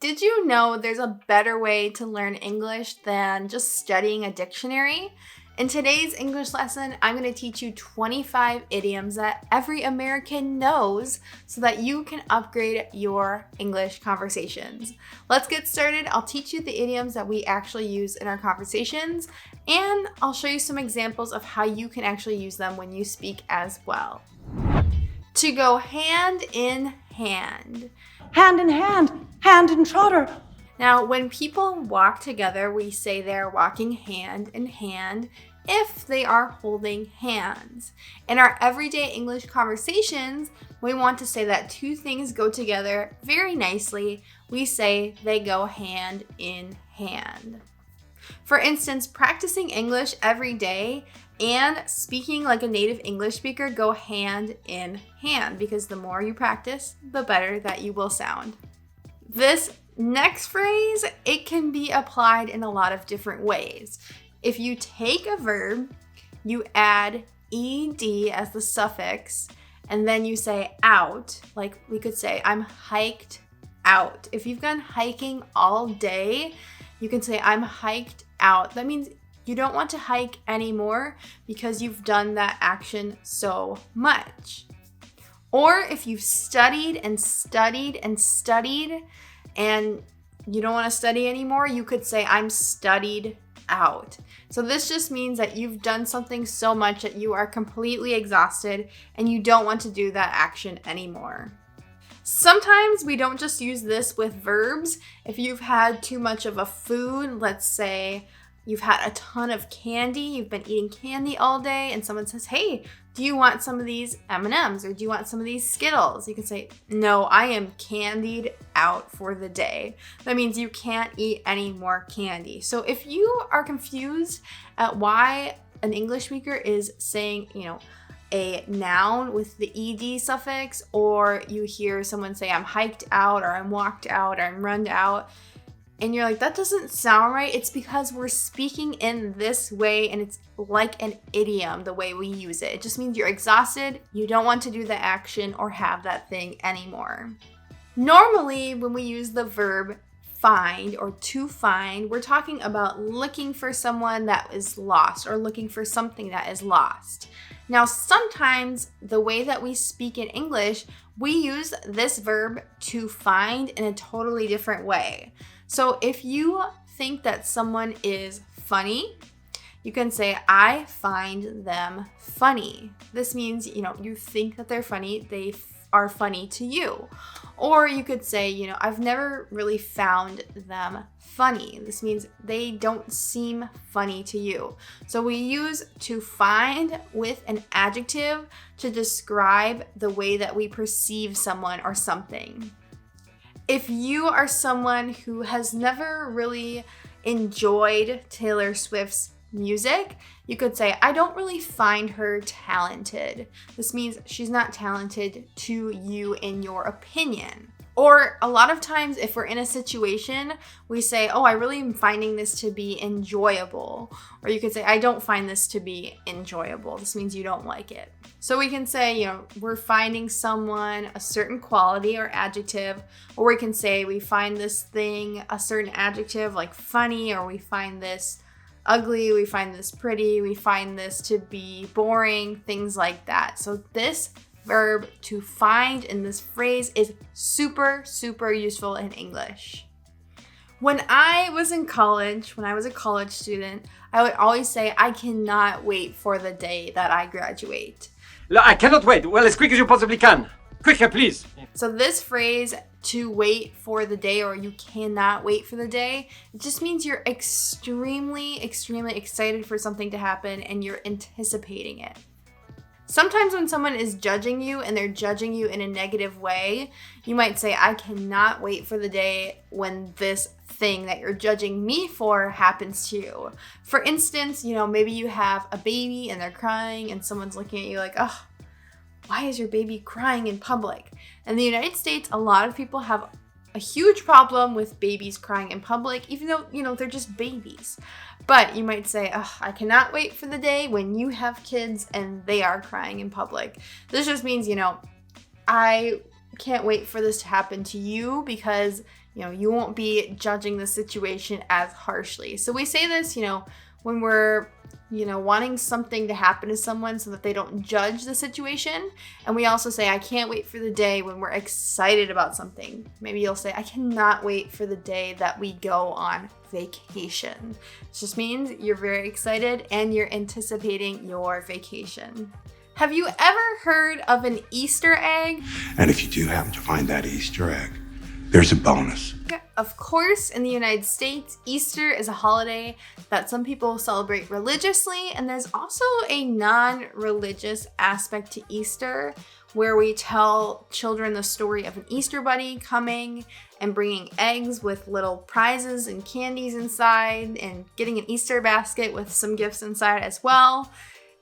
Did you know there's a better way to learn English than just studying a dictionary? In today's English lesson, I'm going to teach you 25 idioms that every American knows so that you can upgrade your English conversations. Let's get started. I'll teach you the idioms that we actually use in our conversations, and I'll show you some examples of how you can actually use them when you speak as well. To go hand in hand. Hand in hand, hand in trotter. Now, when people walk together, we say they're walking hand in hand if they are holding hands. In our everyday English conversations, we want to say that two things go together very nicely. We say they go hand in hand. For instance, practicing English every day and speaking like a native English speaker go hand in hand because the more you practice, the better that you will sound. This next phrase, it can be applied in a lot of different ways. If you take a verb, you add ed as the suffix, and then you say out, like we could say, I'm hiked out. If you've gone hiking all day, you can say, I'm hiked out. That means you don't want to hike anymore because you've done that action so much. Or if you've studied and studied and studied and you don't want to study anymore, you could say, I'm studied out. So this just means that you've done something so much that you are completely exhausted and you don't want to do that action anymore. Sometimes we don't just use this with verbs. If you've had too much of a food, let's say you've had a ton of candy, you've been eating candy all day, and someone says, hey, do you want some of these M&Ms or do you want some of these Skittles? You can say, no, I am candied out for the day. That means you can't eat any more candy. So if you are confused at why an English speaker is saying, a noun with the ed suffix, or you hear someone say, I'm hiked out, or I'm walked out, or I'm runned out, and you're like, that doesn't sound right, it's because we're speaking in this way and it's like an idiom the way we use it. It just means you're exhausted, you don't want to do the action or have that thing anymore. Normally, when we use the verb find or to find, we're talking about looking for someone that is lost or looking for something that is lost. Now, sometimes the way that we speak in English, we use this verb to find in a totally different way. So if you think that someone is funny, you can say, I find them funny. This means, you think that they're funny, they are funny to you. Or you could say, I've never really found them funny. This means they don't seem funny to you. So we use to find with an adjective to describe the way that we perceive someone or something. If you are someone who has never really enjoyed Taylor Swift's music, you could say, I don't really find her talented. This means she's not talented to you in your opinion. Or a lot of times if we're in a situation, we say, I really am finding this to be enjoyable. Or you could say, I don't find this to be enjoyable. This means you don't like it. So we can say, we're finding someone a certain quality or adjective, or we can say we find this thing a certain adjective like funny, or we find this ugly, we find this pretty, we find this to be boring, things like that. So this verb to find in this phrase is super, super useful in English. When I was in college, when I was a college student, I would always say, I cannot wait for the day that I graduate. I cannot wait. Well, as quick as you possibly can. Quicker, please. So this phrase, to wait for the day, or you cannot wait for the day, it just means you're extremely, extremely excited for something to happen and you're anticipating it. Sometimes when someone is judging you and they're judging you in a negative way, you might say, I cannot wait for the day when this thing that you're judging me for happens to you. For instance, maybe you have a baby and they're crying and someone's looking at you like, why is your baby crying in public? In the United States, a lot of people have a huge problem with babies crying in public, even though, they're just babies. But you might say, I cannot wait for the day when you have kids and they are crying in public. This just means, I can't wait for this to happen to you because you won't be judging the situation as harshly. So we say this, when we're, wanting something to happen to someone so that they don't judge the situation. And we also say, I can't wait for the day when we're excited about something. Maybe you'll say, I cannot wait for the day that we go on vacation. It just means you're very excited and you're anticipating your vacation. Have you ever heard of an Easter egg? And if you do happen to find that Easter egg, there's a bonus. Of course, in the United States, Easter is a holiday that some people celebrate religiously, and there's also a non-religious aspect to Easter where we tell children the story of an Easter bunny coming and bringing eggs with little prizes and candies inside and getting an Easter basket with some gifts inside as well.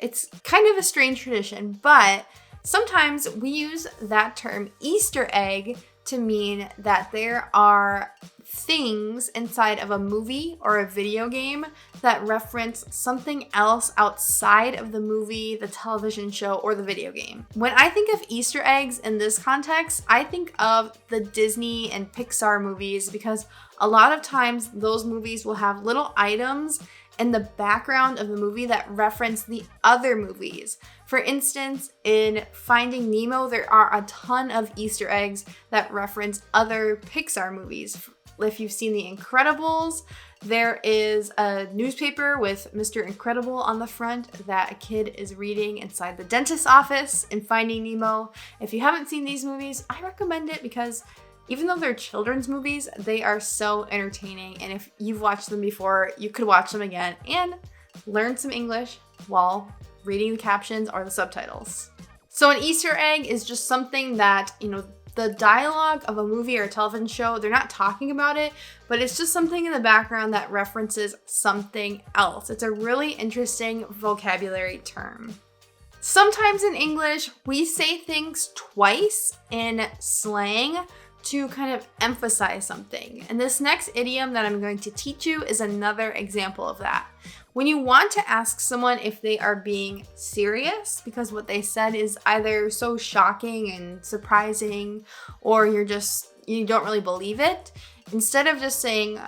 It's kind of a strange tradition, but sometimes we use that term Easter egg to mean that there are things inside of a movie or a video game that reference something else outside of the movie, the television show, or the video game. When I think of Easter eggs in this context, I think of the Disney and Pixar movies because a lot of times those movies will have little items in the background of the movie that reference the other movies. For instance, in Finding Nemo, there are a ton of Easter eggs that reference other Pixar movies. If you've seen The Incredibles, there is a newspaper with Mr. Incredible on the front that a kid is reading inside the dentist's office in Finding Nemo. If you haven't seen these movies, I recommend it because even though they're children's movies, they are so entertaining. And if you've watched them before, you could watch them again and learn some English while reading the captions or the subtitles. So an Easter egg is just something that, the dialogue of a movie or a television show, they're not talking about it, but it's just something in the background that references something else. It's a really interesting vocabulary term. Sometimes in English, we say things twice in slang to kind of emphasize something. And this next idiom that I'm going to teach you is another example of that. When you want to ask someone if they are being serious because what they said is either so shocking and surprising or you don't really believe it, instead of just saying,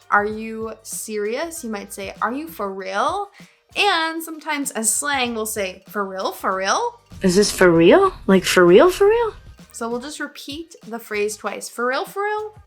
are you serious? You might say, are you for real? And sometimes as slang, we'll say, for real, for real? Is this for real? Like for real, for real? So we'll just repeat the phrase twice. For real, for real?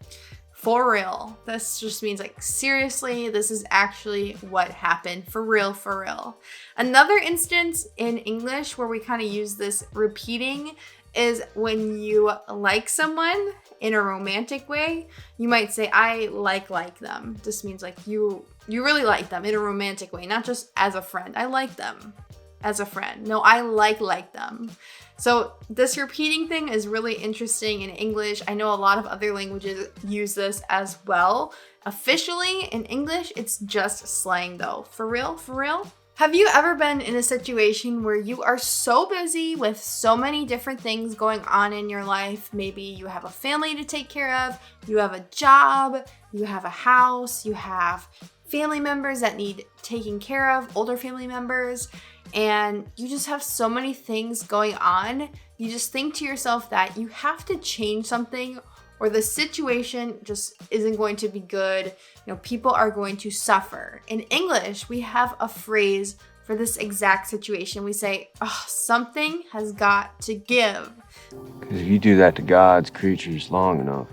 For real. This just means like, seriously, this is actually what happened. For real, for real. Another instance in English where we kind of use this repeating is when you like someone in a romantic way. You might say, I like them. This means like you really like them in a romantic way, not just as a friend. I like them as a friend. No, I like them. So this repeating thing is really interesting in English. I know a lot of other languages use this as well. Officially in English, it's just slang though. For real, for real? Have you ever been in a situation where you are so busy with so many different things going on in your life? Maybe you have a family to take care of, you have a job, you have a house, you have family members that need taking care of, older family members, and you just have so many things going on. You just think to yourself that you have to change something or the situation just isn't going to be good. People are going to suffer. In English, we have a phrase for this exact situation. We say, something has got to give. Because if you do that to God's creatures long enough,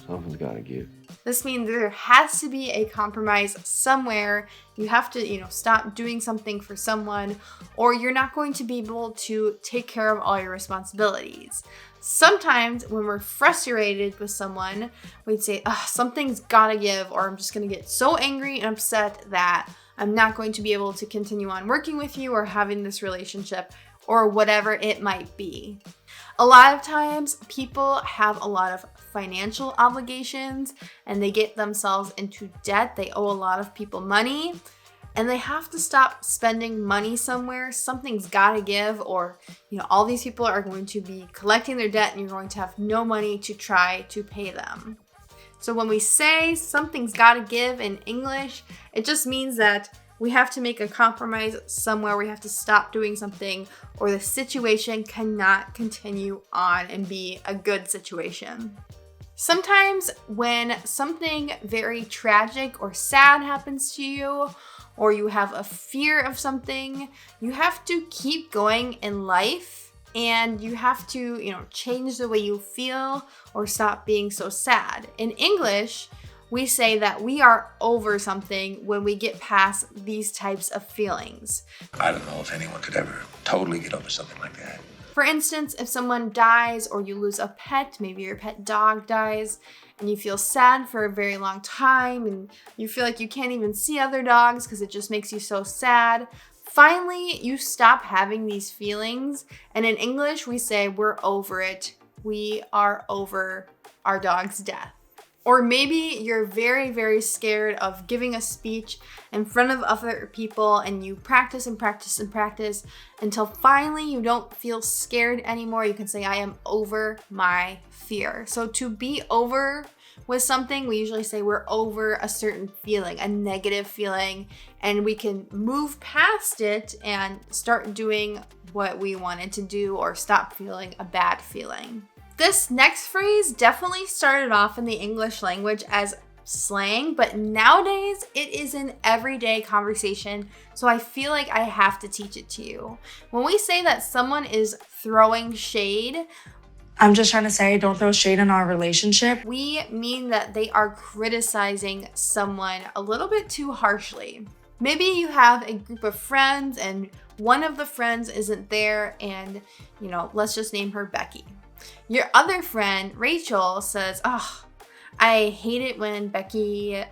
something's got to give. This means there has to be a compromise somewhere. You have to, stop doing something for someone, or you're not going to be able to take care of all your responsibilities. Sometimes when we're frustrated with someone, we'd say, something's gotta give, or I'm just gonna get so angry and upset that I'm not going to be able to continue on working with you or having this relationship, or whatever it might be. A lot of times people have a lot of financial obligations and they get themselves into debt. They owe a lot of people money and they have to stop spending money somewhere. Something's got to give, or all these people are going to be collecting their debt and you're going to have no money to try to pay them. So when we say something's got to give in English, it just means that We have to make a compromise somewhere. We have to stop doing something, or the situation cannot continue on and be a good situation. Sometimes when something very tragic or sad happens to you, or you have a fear of something, you have to keep going in life, and you have to, change the way you feel or stop being so sad. In English, we say that we are over something when we get past these types of feelings. I don't know if anyone could ever totally get over something like that. For instance, if someone dies or you lose a pet, maybe your pet dog dies, and you feel sad for a very long time, and you feel like you can't even see other dogs because it just makes you so sad. Finally, you stop having these feelings, and in English, we say we're over it. We are over our dog's death. Or maybe you're very, very scared of giving a speech in front of other people, and you practice and practice and practice until finally you don't feel scared anymore. You can say, I am over my fear. So to be over with something, we usually say we're over a certain feeling, a negative feeling, and we can move past it and start doing what we wanted to do or stop feeling a bad feeling. This next phrase definitely started off in the English language as slang, but nowadays it is an everyday conversation, so I feel like I have to teach it to you. When we say that someone is throwing shade, I'm just trying to say, don't throw shade in our relationship. we mean that they are criticizing someone a little bit too harshly. Maybe you have a group of friends and one of the friends isn't there, and let's just name her Becky. Your other friend, Rachel, says, oh, I hate it when Becky,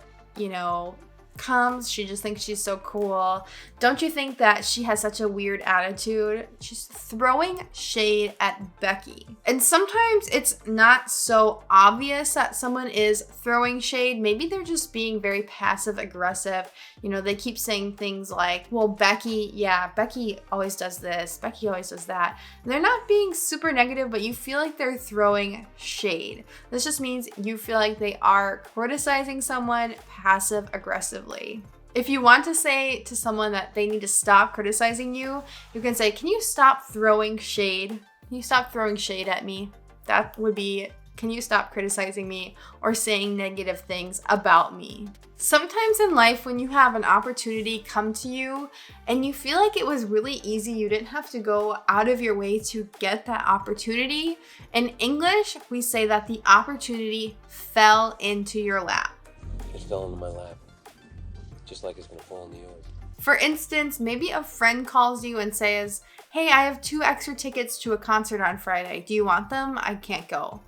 comes. She just thinks she's so cool. Don't you think that she has such a weird attitude? She's throwing shade at Becky. And sometimes it's not so obvious that someone is throwing shade. Maybe they're just being very passive aggressive. They keep saying things like, well, Becky always does this. Becky always does that. And they're not being super negative, but you feel like they're throwing shade. This just means you feel like they are criticizing someone passive aggressively. If you want to say to someone that they need to stop criticizing you, you can say, can you stop throwing shade? Can you stop throwing shade at me? That would be, can you stop criticizing me or saying negative things about me? Sometimes in life, when you have an opportunity come to you and you feel like it was really easy, you didn't have to go out of your way to get that opportunity. In English, we say that the opportunity fell into your lap. It fell into my lap, just like it's gonna fall into yours. For instance, maybe a friend calls you and says, hey, I have 2 extra tickets to a concert on Friday. Do you want them? I can't go.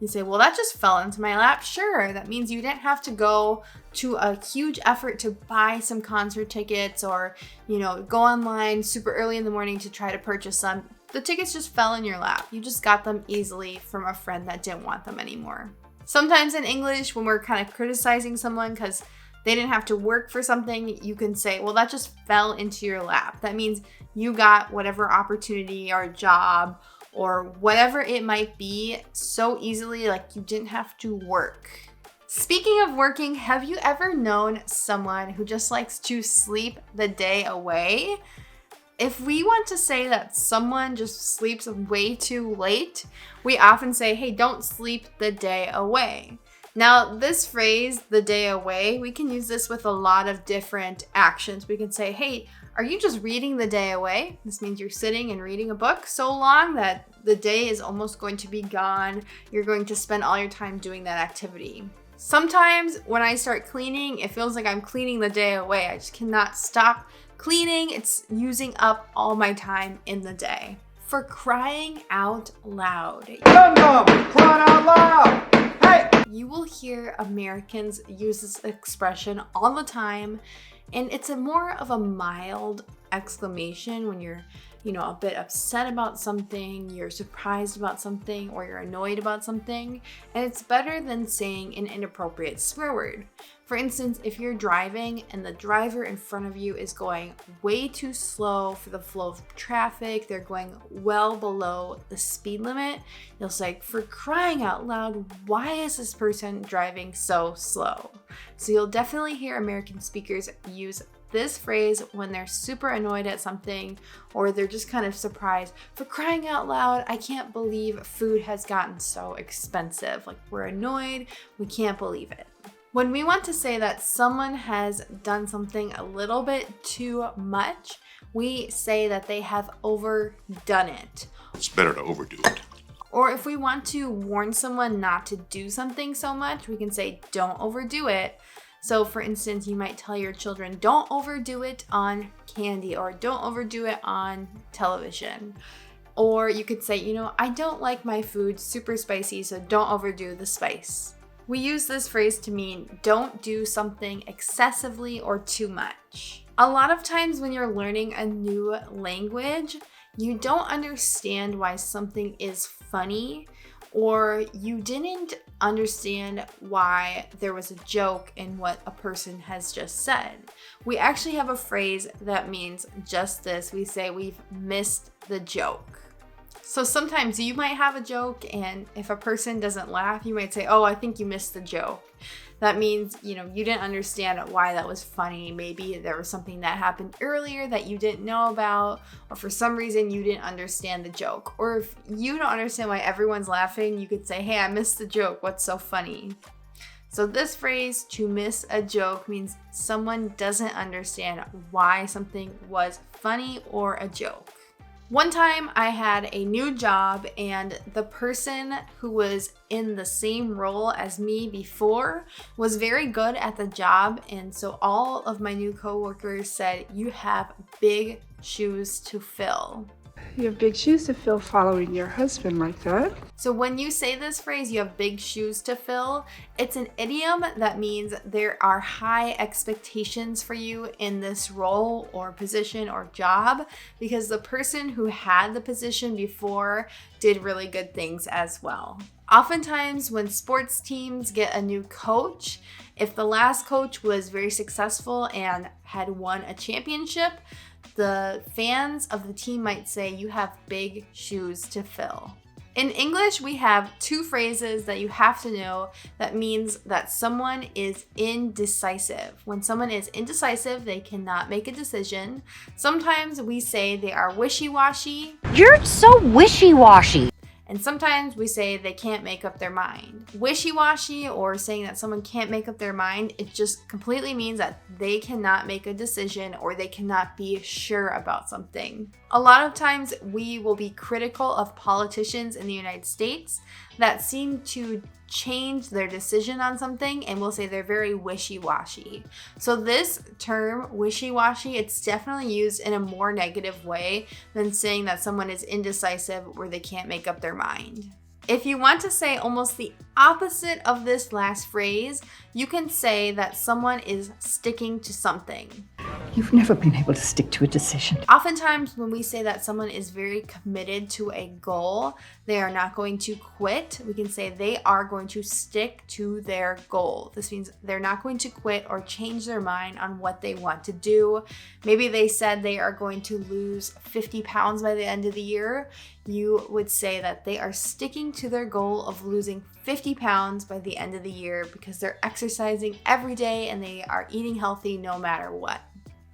You say, well, that just fell into my lap. Sure, that means you didn't have to go to a huge effort to buy some concert tickets or, go online super early in the morning to try to purchase them. The tickets just fell in your lap. You just got them easily from a friend that didn't want them anymore. Sometimes in English, when we're kind of criticizing someone because they didn't have to work for something, you can say, well, that just fell into your lap. That means you got whatever opportunity or job or whatever it might be so easily, like you didn't have to work. Speaking of working, have you ever known someone who just likes to sleep the day away? If we want to say that someone just sleeps way too late, we often say, hey, don't sleep the day away. Now, this phrase, the day away, we can use this with a lot of different actions. We can say, hey, are you just reading the day away? This means you're sitting and reading a book so long that the day is almost going to be gone. You're going to spend all your time doing that activity. Sometimes when I start cleaning, it feels like I'm cleaning the day away. I just cannot stop cleaning. It's using up all my time in the day. For crying out loud. Crying out loud! Hey! You will hear Americans use this expression all the time, and it's more of a mild exclamation when you're, a bit upset about something, you're surprised about something, or you're annoyed about something, and it's better than saying an inappropriate swear word. For instance, if you're driving and the driver in front of you is going way too slow for the flow of traffic, they're going well below the speed limit, you'll say, for crying out loud, why is this person driving so slow? So you'll definitely hear American speakers use this phrase when they're super annoyed at something or they're just kind of surprised. For crying out loud, I can't believe food has gotten so expensive. Like, we're annoyed, we can't believe it. When we want to say that someone has done something a little bit too much, we say that they have overdone it. It's better to overdo it. Or if we want to warn someone not to do something so much, we can say, don't overdo it. So for instance, you might tell your children, don't overdo it on candy, or don't overdo it on television. Or you could say, you know, I don't like my food super spicy, so don't overdo the spice. We use this phrase to mean don't do something excessively or too much. A lot of times when you're learning a new language, you don't understand why something is funny, or you didn't understand why there was a joke in what a person has just said. We actually have a phrase that means just this. We say we've missed the joke. So sometimes you might have a joke, and if a person doesn't laugh, you might say, oh, I think you missed the joke. That means, you know, you didn't understand why that was funny. Maybe there was something that happened earlier that you didn't know about, or for some reason you didn't understand the joke. Or if you don't understand why everyone's laughing, you could say, hey, I missed the joke. What's so funny? So this phrase, to miss a joke, means someone doesn't understand why something was funny or a joke. One time I had a new job, and the person who was in the same role as me before was very good at the job, and so all of my new coworkers said, you have big shoes to fill. You have big shoes to fill following your husband like that. So when you say this phrase, you have big shoes to fill, it's an idiom that means there are high expectations for you in this role or position or job, because the person who had the position before did really good things as well. Oftentimes when sports teams get a new coach, if the last coach was very successful and had won a championship, the fans of the team might say, you have big shoes to fill. In English, we have two phrases that you have to know that means that someone is indecisive. When someone is indecisive, they cannot make a decision. Sometimes we say they are wishy-washy. You're so wishy-washy. And sometimes we say they can't make up their mind. Wishy-washy, or saying that someone can't make up their mind, it just completely means that they cannot make a decision or they cannot be sure about something. A lot of times we will be critical of politicians in the United States that seem to change their decision on something, and we'll say they're very wishy-washy. So this term, wishy-washy, it's definitely used in a more negative way than saying that someone is indecisive or they can't make up their mind. If you want to say almost the opposite of this last phrase, you can say that someone is sticking to something. You've never been able to stick to a decision. Oftentimes when we say that someone is very committed to a goal, they are not going to quit. We can say they are going to stick to their goal. This means they're not going to quit or change their mind on what they want to do. Maybe they said they are going to lose 50 pounds by the end of the year. You would say that they are sticking to their goal of losing 50 pounds by the end of the year because they're exercising every day and they are eating healthy no matter what.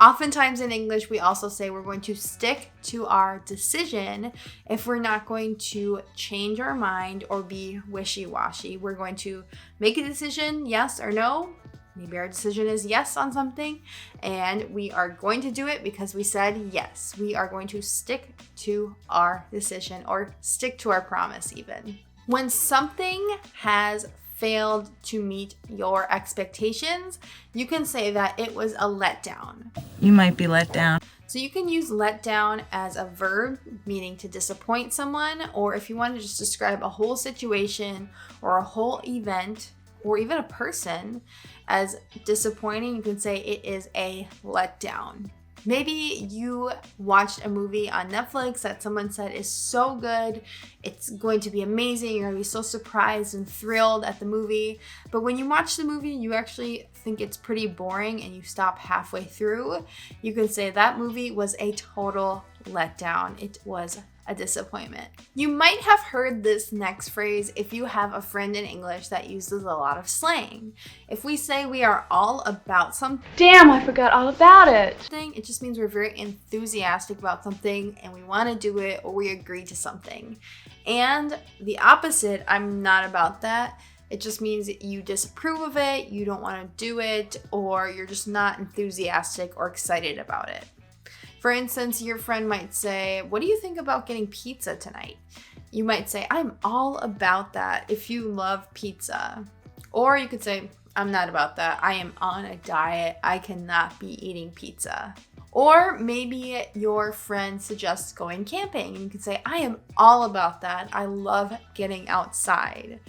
Oftentimes in English, we also say we're going to stick to our decision if we're not going to change our mind or be wishy-washy. We're going to make a decision, yes or no. Maybe our decision is yes on something, and we are going to do it because we said yes. We are going to stick to our decision or stick to our promise even. When something has failed to meet your expectations, you can say that it was a letdown. You might be let down. So you can use let down as a verb, meaning to disappoint someone, or if you want to just describe a whole situation or a whole event or even a person as disappointing, you can say it is a letdown. Maybe you watched a movie on Netflix that someone said is so good, it's going to be amazing, you're going to be so surprised and thrilled at the movie. But when you watch the movie, you actually think it's pretty boring and you stop halfway through. You can say that movie was a total letdown. It was a disappointment. You might have heard this next phrase if you have a friend in English that uses a lot of slang. If we say we are all about something, Damn, I forgot all about it. it just means we're very enthusiastic about something and we want to do it, or we agree to something. And the opposite, I'm not about that, it just means you disapprove of it, you don't want to do it, or you're just not enthusiastic or excited about it. For instance, your friend might say, what do you think about getting pizza tonight? You might say, I'm all about that if you love pizza. Or you could say, I'm not about that. I am on a diet. I cannot be eating pizza. Or maybe your friend suggests going camping and you can say, I am all about that. I love getting outside.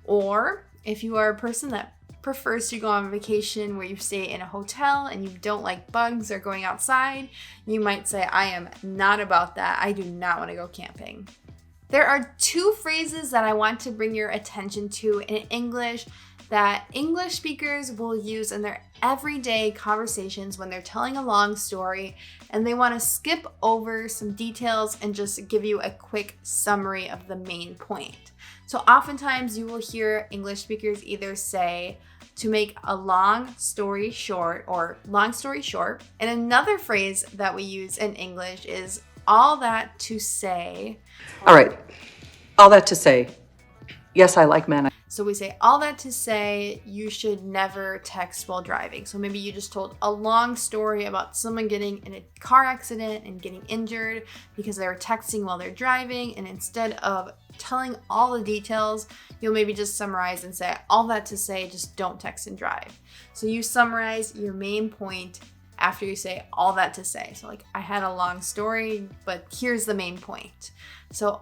Or if you are a person that prefers to go on vacation where you stay in a hotel and you don't like bugs or going outside, you might say, I am not about that. I do not want to go camping. There are two phrases that I want to bring your attention to in English that English speakers will use in their everyday conversations when they're telling a long story and they want to skip over some details and just give you a quick summary of the main point. So oftentimes you will hear English speakers either say, to make a long story short, or long story short. And another phrase that we use in English is all that to say. All right, all that to say, yes, I like men. So we say all that to say, you should never text while driving. So maybe you just told a long story about someone getting in a car accident and getting injured because they were texting while they're driving. And instead of telling all the details, you'll maybe just summarize and say all that to say, just don't text and drive. So you summarize your main point after you say all that to say. So like, I had a long story, but here's the main point. So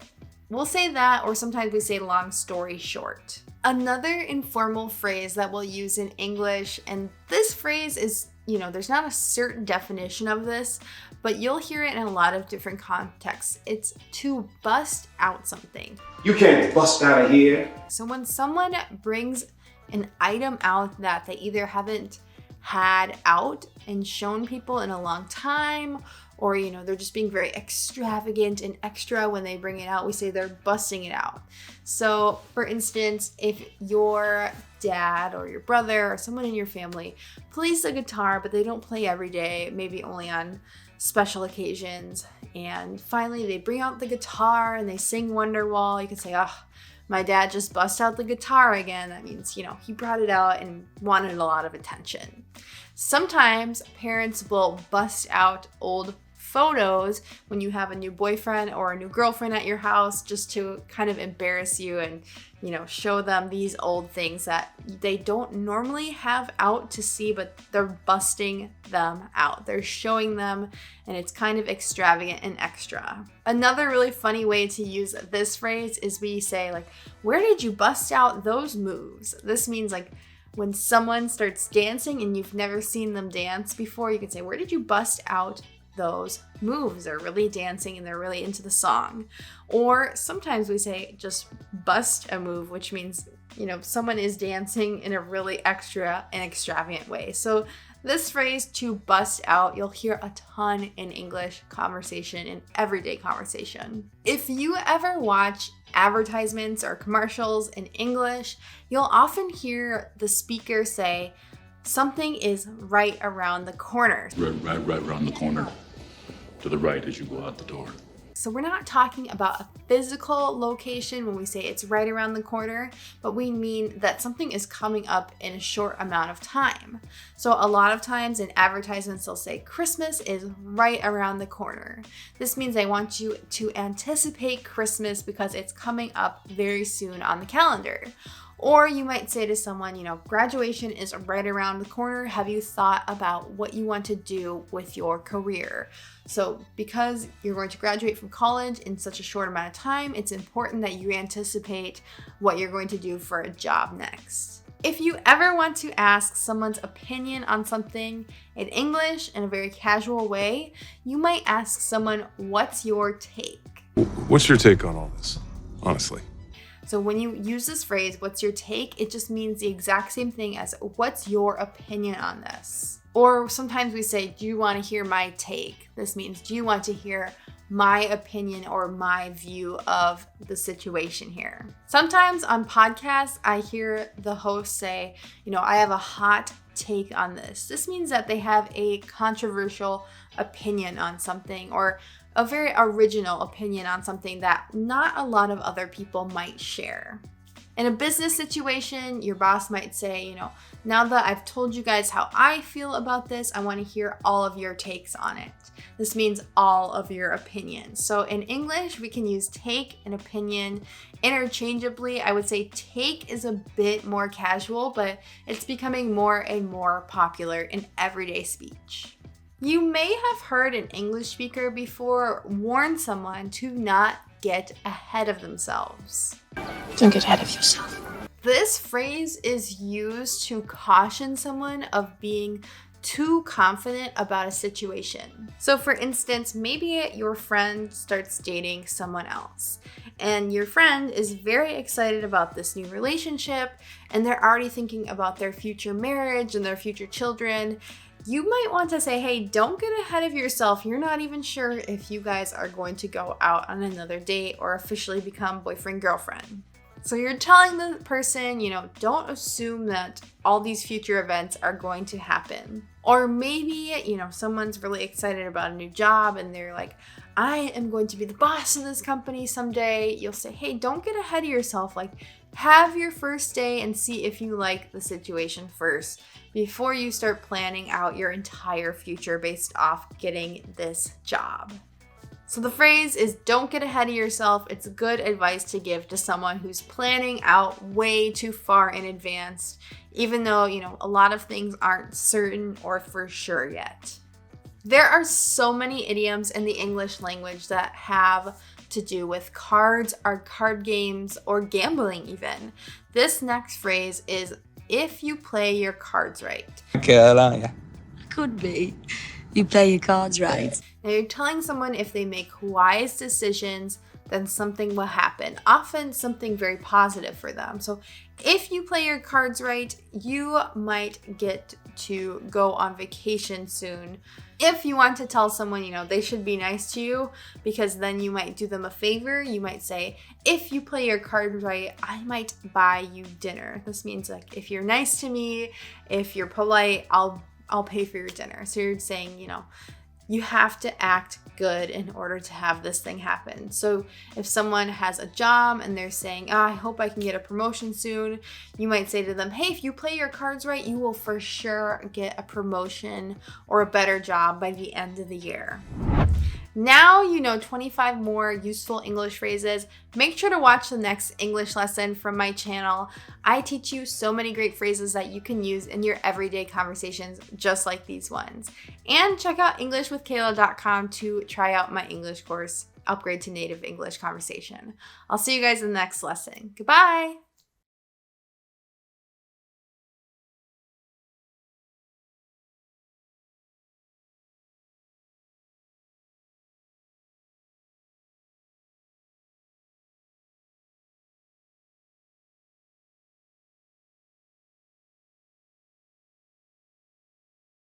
we'll say that, or sometimes we say long story short. Another informal phrase that we'll use in English, and this phrase is, there's not a certain definition of this, but you'll hear it in a lot of different contexts. It's to bust out something. You can't bust out of here. So when someone brings an item out that they either haven't had out and shown people in a long time, or they're just being very extravagant and extra when they bring it out, we say they're busting it out. So for instance, if your dad or your brother or someone in your family plays the guitar, but they don't play every day, maybe only on special occasions, and finally they bring out the guitar and they sing Wonderwall, you can say, my dad just bust out the guitar again. That means, he brought it out and wanted a lot of attention. Sometimes parents will bust out old photos when you have a new boyfriend or a new girlfriend at your house, just to kind of embarrass you and, show them these old things that they don't normally have out to see, but they're busting them out. They're showing them, and it's kind of extravagant and extra. Another really funny way to use this phrase is we say, like, where did you bust out those moves? This means like when someone starts dancing and you've never seen them dance before, you can say, where did you bust out those moves? They're really dancing and they're really into the song. Or sometimes we say just bust a move, which means, someone is dancing in a really extra and extravagant way. So this phrase, to bust out, you'll hear a ton in English conversation, in everyday conversation. If you ever watch advertisements or commercials in English, you'll often hear the speaker say, something is right around the corner. Right around the corner. To the right as you go out the door. So we're not talking about a physical location when we say it's right around the corner, but we mean that something is coming up in a short amount of time. So a lot of times in advertisements, they'll say Christmas is right around the corner. This means they want you to anticipate Christmas because it's coming up very soon on the calendar. Or you might say to someone, graduation is right around the corner. Have you thought about what you want to do with your career? So because you're going to graduate from college in such a short amount of time, it's important that you anticipate what you're going to do for a job next. If you ever want to ask someone's opinion on something in English in a very casual way, you might ask someone, what's your take? What's your take on all this, honestly? So when you use this phrase, what's your take? It just means the exact same thing as what's your opinion on this? Or sometimes we say, do you want to hear my take? This means, do you want to hear my opinion or my view of the situation here. Sometimes on podcasts, I hear the host say, I have a hot take on this. This means that they have a controversial opinion on something or a very original opinion on something that not a lot of other people might share. In a business situation, your boss might say, now that I've told you guys how I feel about this, I want to hear all of your takes on it. This means all of your opinions. So in English, we can use take and opinion interchangeably. I would say take is a bit more casual, but it's becoming more and more popular in everyday speech. You may have heard an English speaker before warn someone to not get ahead of themselves. Don't get ahead of yourself. This phrase is used to caution someone of being too confident about a situation. So for instance, maybe your friend starts dating someone else and your friend is very excited about this new relationship and they're already thinking about their future marriage and their future children. You might want to say, hey, don't get ahead of yourself. You're not even sure if you guys are going to go out on another date or officially become boyfriend-girlfriend. So you're telling the person, don't assume that all these future events are going to happen. Or maybe, someone's really excited about a new job and they're like, I am going to be the boss of this company someday. You'll say, hey, don't get ahead of yourself. Have your first day and see if you like the situation first before you start planning out your entire future based off getting this job. So the phrase is don't get ahead of yourself. It's good advice to give to someone who's planning out way too far in advance, even though, a lot of things aren't certain or for sure yet. There are so many idioms in the English language that have to do with cards or card games or gambling even. This next phrase is if you play your cards right. Could be. You play your cards right. Now you're telling someone if they make wise decisions, then something will happen. Often something very positive for them. So if you play your cards right, you might get to go on vacation soon. If you want to tell someone, they should be nice to you because then you might do them a favor, you might say, if you play your cards right, I might buy you dinner. This means if you're nice to me, if you're polite, I'll pay for your dinner. So you're saying, you have to act good in order to have this thing happen. So if someone has a job and they're saying, I hope I can get a promotion soon, you might say to them, hey, if you play your cards right, you will for sure get a promotion or a better job by the end of the year. Now you know 25 more useful English phrases. Make sure to watch the next English lesson from my channel. I teach you so many great phrases that you can use in your everyday conversations just like these ones. And check out EnglishWithKayla.com to try out my English course, Upgrade to Native English Conversation. I'll see you guys in the next lesson. Goodbye!